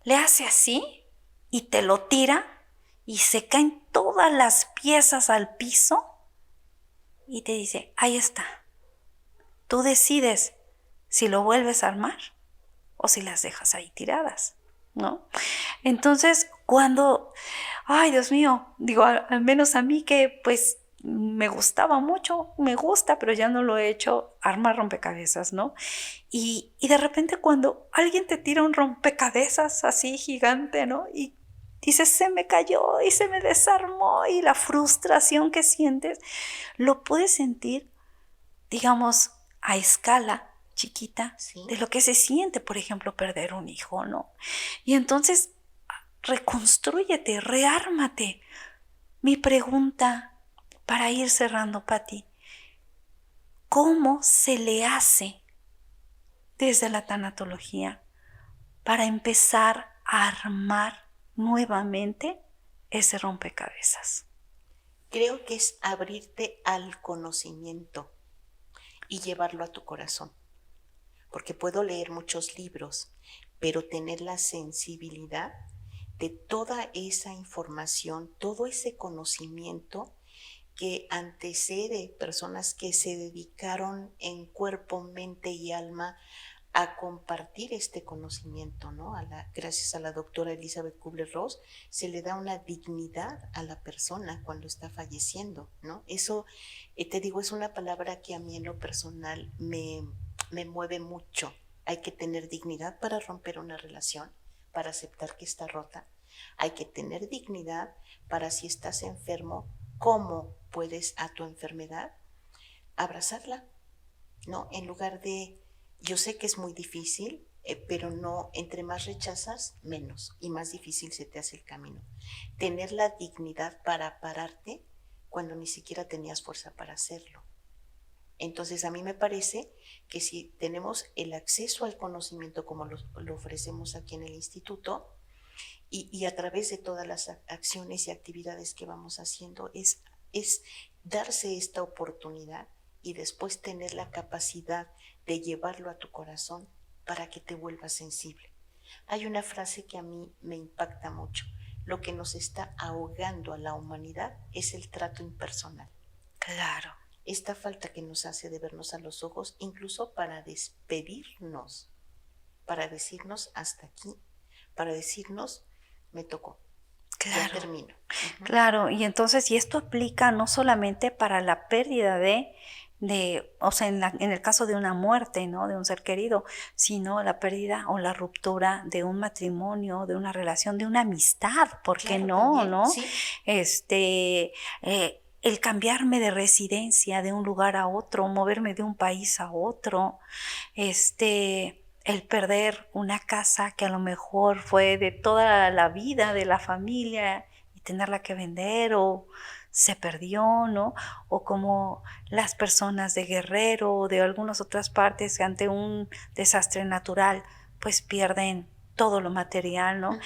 le hace así y te lo tira y se caen todas las piezas al piso y te dice, ahí está. Tú decides si lo vuelves a armar o si las dejas ahí tiradas, ¿no? Entonces, cuando, ay, Dios mío, digo, al menos a mí que pues me gustaba mucho, me gusta, pero ya no lo he hecho, armar rompecabezas, ¿no? Y de repente cuando alguien te tira un rompecabezas así gigante, ¿no? Y dices, se me cayó y se me desarmó, y la frustración que sientes, lo puedes sentir, digamos, a escala chiquita, ¿sí?, de lo que se siente, por ejemplo, perder un hijo, ¿no? Y entonces, reconstrúyete, reármate. Mi pregunta para ir cerrando, Patti, ¿cómo se le hace desde la tanatología para empezar armar nuevamente ese rompecabezas? Creo que es abrirte al conocimiento y llevarlo a tu corazón. Porque puedo leer muchos libros, pero tener la sensibilidad de toda esa información, todo ese conocimiento que antecede personas que se dedicaron en cuerpo, mente y alma a compartir este conocimiento, ¿no? Gracias a la doctora Elizabeth Kubler-Ross se le da una dignidad a la persona cuando está falleciendo, ¿no? Eso, te digo, es una palabra que a mí en lo personal me mueve mucho. Hay que tener dignidad para romper una relación, para aceptar que está rota. Hay que tener dignidad para, si estás enfermo, cómo puedes a tu enfermedad abrazarla, ¿no? En lugar de, yo sé que es muy difícil, pero no, entre más rechazas, menos y más difícil se te hace el camino. Tener la dignidad para pararte cuando ni siquiera tenías fuerza para hacerlo. Entonces a mí me parece que si tenemos el acceso al conocimiento como lo ofrecemos aquí en el instituto y a través de todas las acciones y actividades que vamos haciendo, es darse esta oportunidad y después tener la capacidad de llevarlo a tu corazón para que te vuelvas sensible. Hay una frase que a mí me impacta mucho. Lo que nos está ahogando a la humanidad es el trato impersonal. Claro. Esta falta que nos hace de vernos a los ojos, incluso para despedirnos, para decirnos hasta aquí, para decirnos me tocó, Claro. ya termino. Claro, y entonces, y esto aplica no solamente para la pérdida o sea, en el caso de una muerte, ¿no? De un ser querido, sino la pérdida o la ruptura de un matrimonio, de una relación, de una amistad, ¿por qué Claro, no, también, no? sí. El cambiarme de residencia de un lugar a otro, moverme de un país a otro, el perder una casa que a lo mejor fue de toda la vida de la familia y tenerla que vender o se perdió, ¿no? O como las personas de Guerrero o de algunas otras partes que ante un desastre natural pues pierden todo lo material, ¿no?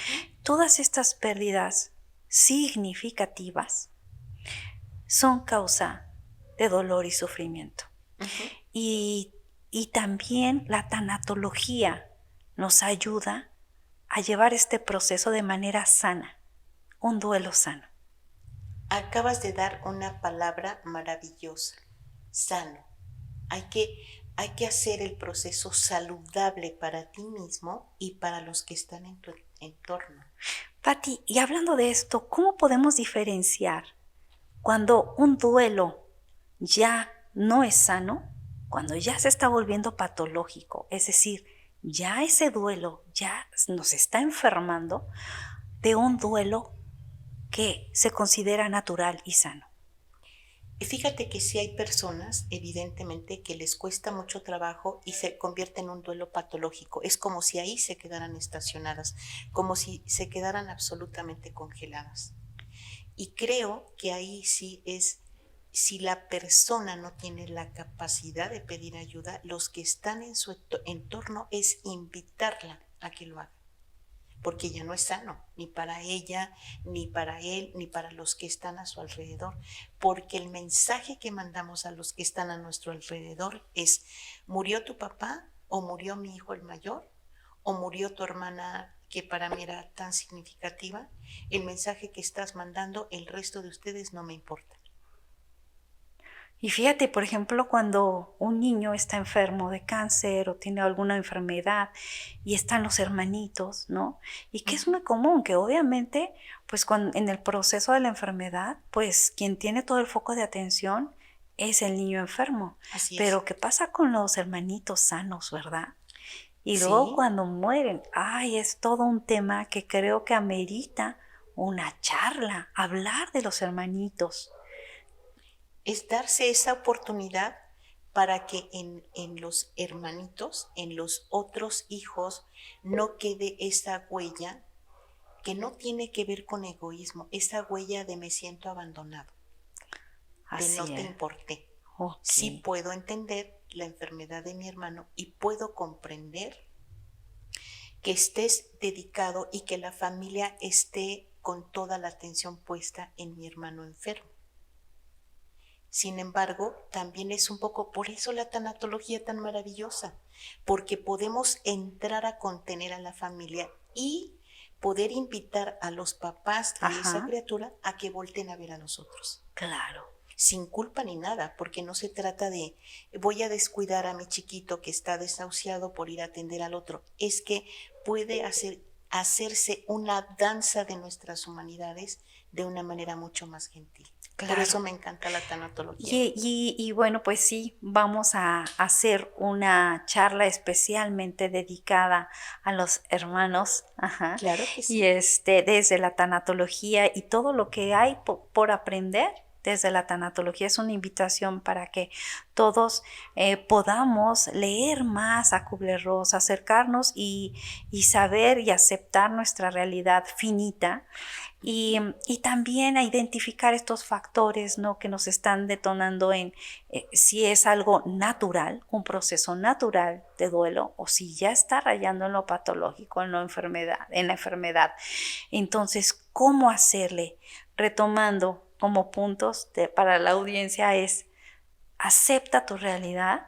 Todas estas pérdidas significativas son causa de dolor y sufrimiento. Y también la tanatología nos ayuda a llevar este proceso de manera sana, un duelo sano. Acabas de dar una palabra maravillosa, sano. Hay que hacer el proceso saludable para ti mismo y para los que están en tu entorno. Pati, y hablando de esto, ¿cómo podemos diferenciar cuando un duelo ya no es sano, cuando ya se está volviendo patológico? Es decir, ya ese duelo ya nos está enfermando, de un duelo que se considera natural y sano. Y fíjate que sí hay personas, evidentemente, que les cuesta mucho trabajo y se convierte en un duelo patológico. Es como si ahí se quedaran estacionadas, como si se quedaran absolutamente congeladas. Y creo que ahí sí es, si la persona no tiene la capacidad de pedir ayuda, los que están en su entorno es invitarla a que lo haga. Porque ya no es sano, ni para ella, ni para él, ni para los que están a su alrededor. Porque el mensaje que mandamos a los que están a nuestro alrededor es: ¿murió tu papá? ¿O murió mi hijo el mayor? ¿O murió tu hermana que para mí era tan significativa? El mensaje que estás mandando, el resto de ustedes no me importa. Y fíjate, por ejemplo, cuando un niño está enfermo de cáncer o tiene alguna enfermedad y están los hermanitos, ¿no? Y que es muy común, que obviamente, pues en el proceso de la enfermedad, pues quien tiene todo el foco de atención es el niño enfermo. Así es. Pero ¿qué pasa con los hermanitos sanos, verdad? Y Sí. luego cuando mueren, es todo un tema que creo que amerita una charla, hablar de los hermanitos. Es darse esa oportunidad para que en los hermanitos, en los otros hijos, no quede esa huella que no tiene que ver con egoísmo, esa huella de me siento abandonado, de no te importé. Okay. Sí puedo entender la enfermedad de mi hermano y puedo comprender que estés dedicado y que la familia esté con toda la atención puesta en mi hermano enfermo. Sin embargo, también es un poco, por eso la tanatología tan maravillosa, porque podemos entrar a contener a la familia y poder invitar a los papás de esa criatura a que volteen a ver a nosotros. Claro. Sin culpa ni nada, porque no se trata de voy a descuidar a mi chiquito que está desahuciado por ir a atender al otro. Es que puede hacerse una danza de nuestras humanidades de una manera mucho más gentil. Claro. Por eso me encanta la tanatología. Y bueno, pues sí, vamos a hacer una charla especialmente dedicada a los hermanos. Ajá. Claro que sí. Y desde la tanatología y todo lo que hay por aprender desde la tanatología. Es una invitación para que todos podamos leer más a Kubler-Ross, acercarnos y saber y aceptar nuestra realidad finita. Y también a identificar estos factores, ¿no?, que nos están detonando en si es algo natural, un proceso natural de duelo, o si ya está rayando en lo patológico, en la enfermedad. Entonces, ¿cómo hacerle? Retomando como puntos para la audiencia es: acepta tu realidad,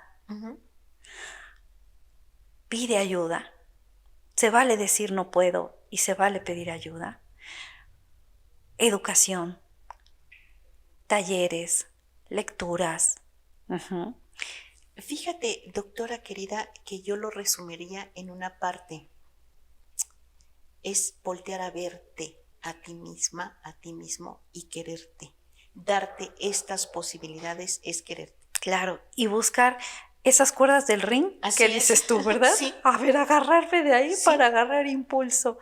pide ayuda. Se vale decir no puedo y se vale pedir ayuda. Educación, talleres, lecturas. Fíjate, doctora querida, que yo lo resumiría en una parte. Es voltear a verte a ti misma, a ti mismo y quererte. Darte estas posibilidades es quererte. Claro, y buscar esas cuerdas del ring. Así que es. Dices tú, ¿verdad? Sí. A ver, agarrarme de ahí, sí, para agarrar impulso.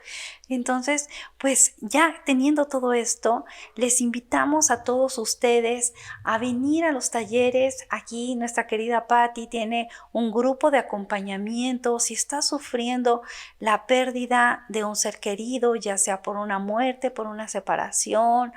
Entonces, pues ya teniendo todo esto, les invitamos a todos ustedes a venir a los talleres. Aquí nuestra querida Patti tiene un grupo de acompañamiento. Si estás sufriendo la pérdida de un ser querido, ya sea por una muerte, por una separación,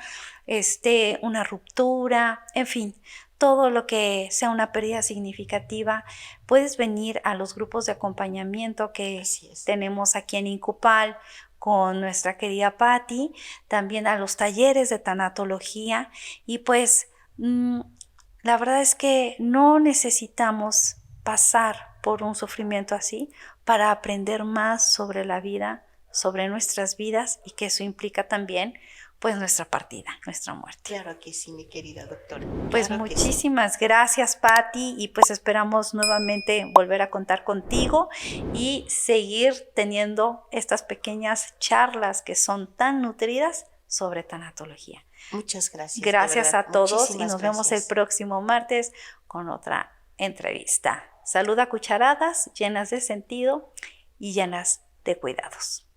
una ruptura, en fin, todo lo que sea una pérdida significativa, puedes venir a los grupos de acompañamiento que tenemos aquí en Incupal con nuestra querida Patti, también a los talleres de tanatología. Y pues la verdad es que no necesitamos pasar por un sufrimiento así para aprender más sobre la vida, sobre nuestras vidas, y que eso implica también pues nuestra partida, nuestra muerte. Claro que sí, mi querida doctora. Pues claro muchísimas gracias, Patti, y pues esperamos nuevamente volver a contar contigo y seguir teniendo estas pequeñas charlas que son tan nutridas sobre tanatología. Muchas gracias. Gracias a todos y nos vemos el próximo martes con otra entrevista. Salud a cucharadas llenas de sentido y llenas de cuidados.